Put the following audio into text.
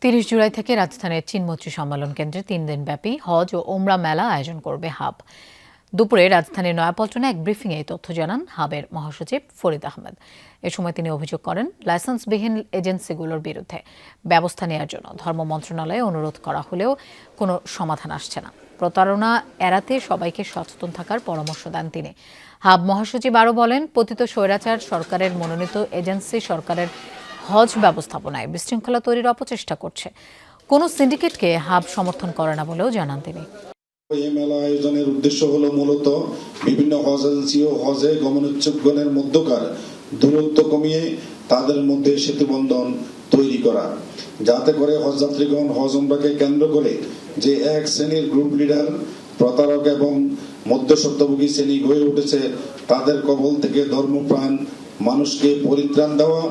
৩০ জুলাই থেকে রাজধানীর চীনমৈত্রী সম্মেলন কেন্দ্রে ৩ দিনব্যাপী হজ ও ওমরা মেলা আয়োজন করবে হাব। দুপুরে রাজধানীর নয়াপল্টনে এক ব্রিফিংয়ে এই তথ্য জানান হাবের মহাসচিব ফরিদ আহমেদ। এ সময় তিনি অভিযোগ করেন, লাইসেন্সবিহীন এজেন্সিগুলোর বিরুদ্ধে ব্যবস্থা নেওয়ার জন্য ধর্ম মন্ত্রণালয়ে অনুরোধ করা হলেও কোনো সমাধান আসছে না। প্রতারণা এড়াতে সবাইকে সচেতন থাকার পরামর্শ দেন তিনি। হাব মহাসচিব আরও বলেন, পতিত স্বৈরাচার সরকারের মনোনীত এজেন্সি সরকারের হজ ব্যবস্থাপনায় বিশৃঙ্খলা তৈরির অপচেষ্টা করছে। কোনো সিন্ডিকেটকে হাব সমর্থন করে না বলেও জানান তিনি। এই মেলা আয়োজনের উদ্দেশ্য হলো মূলত বিভিন্ন হজ এজেন্সি ও হজে গমনোচ্ছুকগণের মধ্যকার দূরত্ব কমিয়ে তাদের মধ্যে সেতুবন্ধন তৈরি করা, যাতে করে হজযাত্রীগণ হজ উমরাকে কেন্দ্র করে যে এক শ্রেণীর গ্রুপ লিডার, প্রতারক এবং মধ্যস্বত্বভোগী শ্রেণী হয়ে উঠেছে তাদের কবল থেকে ধর্মপ্রাণ মানুষকে পরিত্রাণ দেওয়া